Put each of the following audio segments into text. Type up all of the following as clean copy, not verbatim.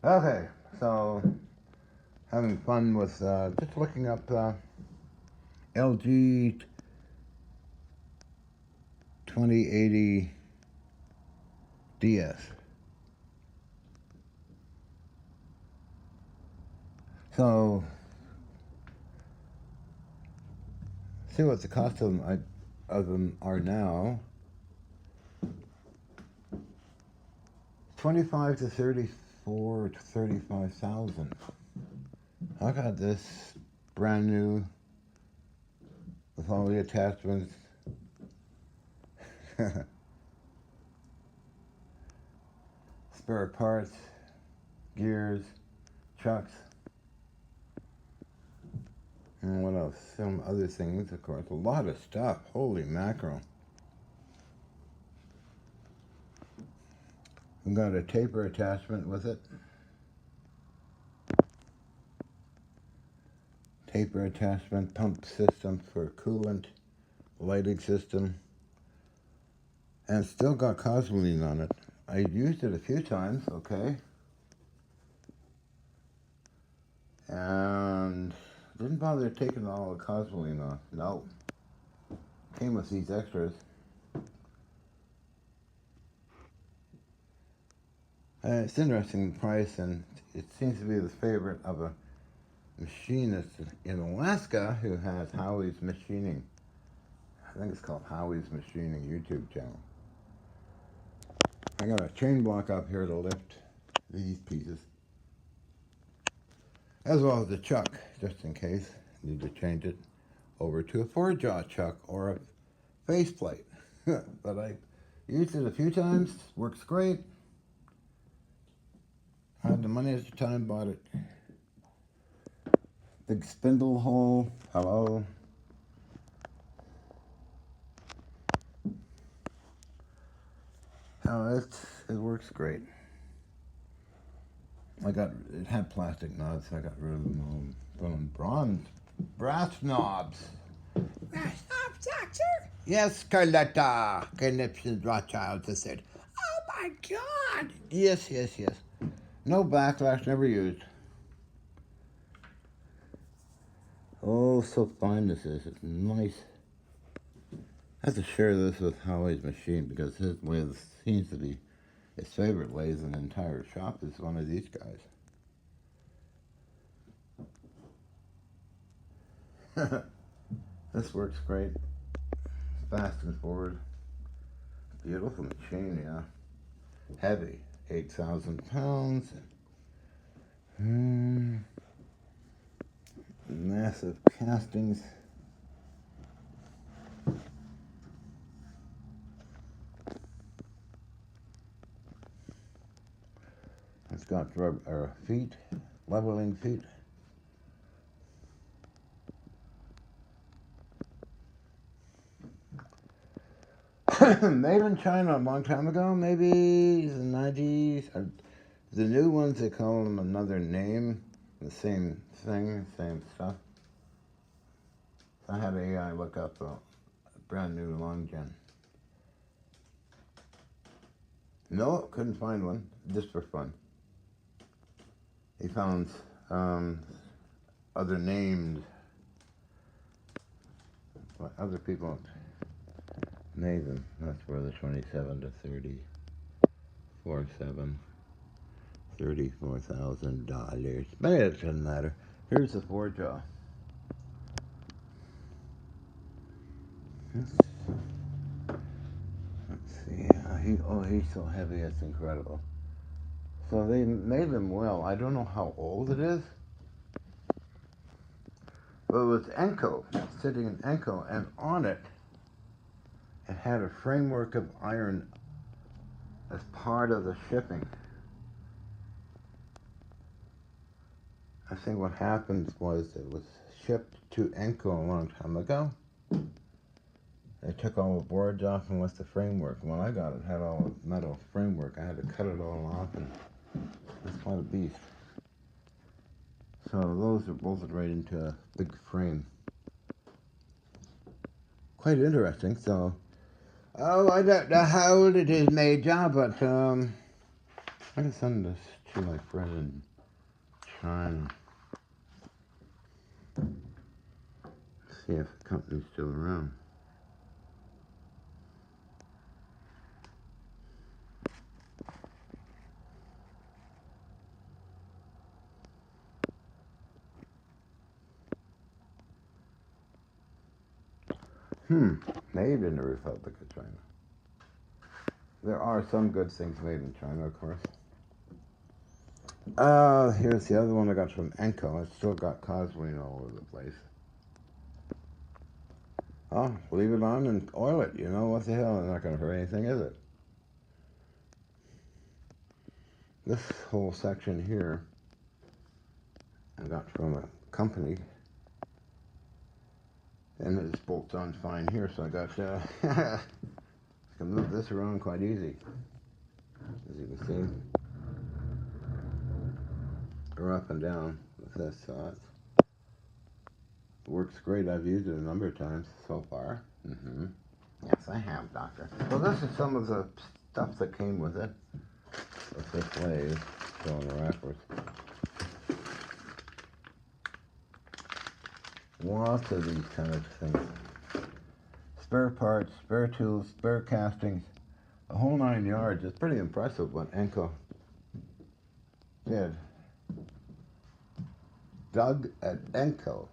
Okay, so having fun with just looking up LG 2080 DS. So see what the cost of them are now. 25 to 34 to 35,000. I got this brand new with all the attachments. Spare parts, gears, chucks, and what else? Some other things, of course. A lot of stuff. Holy mackerel. We've got a taper attachment with it. Taper attachment, pump system for coolant, lighting system, and still got cosmoline on it. I used it a few times, okay, and didn't bother taking all the cosmoline off. No, came with these extras. It's interesting price, and it seems to be the favorite of a machinist in Alaska who has Howie's Machining. I think it's called Howie's Machining YouTube channel. I got a chain block up here to lift these pieces, as well as the chuck, just in case. Need to change it over to a 4-jaw chuck or a faceplate. But I used it a few times, works great. Had the money at the time, bought it. Big spindle hole, hello. Oh, it works great. It had plastic knobs, so I got rid of them all. Bronze, brass knobs. Brass knobs, doctor? Yes, Carletta, Conniption Rothschild said. Oh my God! Yes. No backlash, never used. Oh, so fine this is. It's nice. I have to share this with Howie's machine because his lathe seems to be his favorite lathe in the entire shop is one of these guys. This works great. Fast and forward. Beautiful machine, yeah. Heavy, 8,000 pounds. Massive castings. It's got feet, leveling feet. Made in China a long time ago, maybe the 90s. The new ones, they call them another name. The same thing, same stuff. I had AI look up a brand new longem. No, couldn't find one, just for fun. He found other named, other people made them. That's where the 27 to 34,700. $34,000. But it doesn't matter. Here's the 4-jaw. Let's see. He's so heavy, it's incredible. So they made them well. I don't know how old it is. But it was Enco, sitting in Enco, and on it, it had a framework of iron as part of the shipping. I think what happened was it was shipped to Enco a long time ago. They took all the boards off and left the framework. When I got it, had all the metal framework. I had to cut it all off, and it's quite a beast. So those are bolted right into a big frame. Quite interesting. So, I don't know how old it is, Major, but I can send this to my friend in China. See if the company's still around. Made in the Republic of China. There are some good things made in China, of course. Here's the other one I got from Enco. It's still got coswing all over the place. Oh, leave it on and oil it. You know, what the hell? It's not going to hurt anything, is it? This whole section here I got from a company. And it's bolts on fine here, so I got I can move this around quite easy, as you can see, or up and down with this. So it works great. I've used it a number of times so far. Yes, I have, Doctor. So this is some of the stuff that came with it. With this lathe, going backwards. Lots of these kind of things. Spare parts, spare tools, spare castings, the whole 9 yards. It's pretty impressive what Enco did. Doug at Enco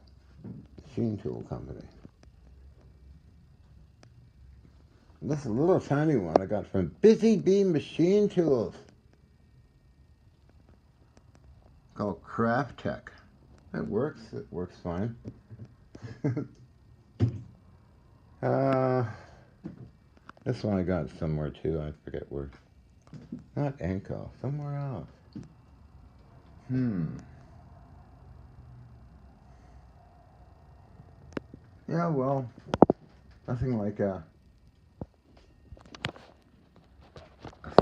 Machine Tool Company. This is a little tiny one I got from Busy Bee Machine Tools. Called Craft Tech. It works fine. This one I got somewhere too, I forget where. Not Enco, somewhere else. Yeah, well, nothing like a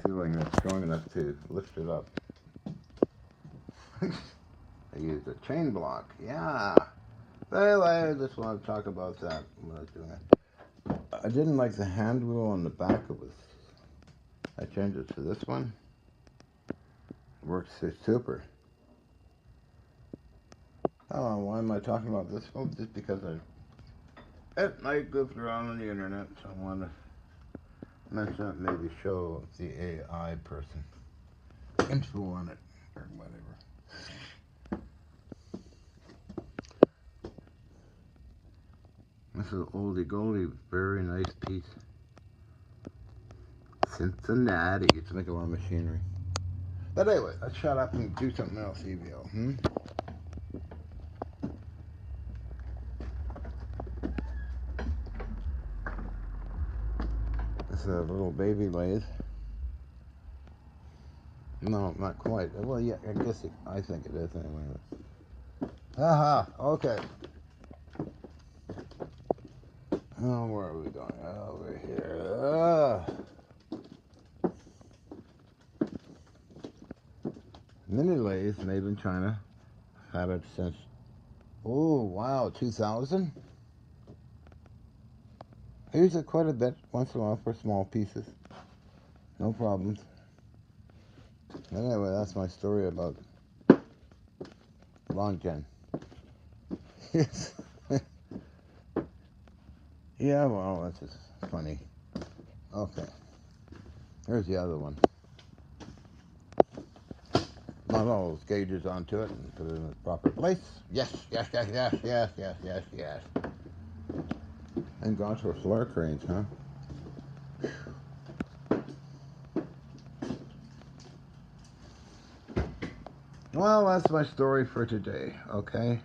ceiling that's strong enough to lift it up. I used a chain block, yeah. Anyway, I just want to talk about that when I was doing it. I didn't like the hand wheel on the back. I changed it to this one. It works super. Oh, why am I talking about this? Oh, just because I at night goofed around on the internet, so I want to mention it, maybe show the AI person info on it or whatever. This is an oldie goldie, very nice piece. Cincinnati. It's making a lot of machinery. But anyway, let's shut up and do something else, EVO. This is a little baby lathe. No, not quite. Well, yeah, I think it is anyway. Aha, okay. Oh, where are we going? Over here. Mini lathe made in China. Had it since, oh, wow, 2000? I use it quite a bit once in a while for small pieces. No problems. Anyway, that's my story about longem. Yes. Yeah, well, that's just funny. Okay. Here's the other one. Not all those gauges onto it and put it in the proper place. Yes. And gone for floor cranes, huh? Well, that's my story for today, okay?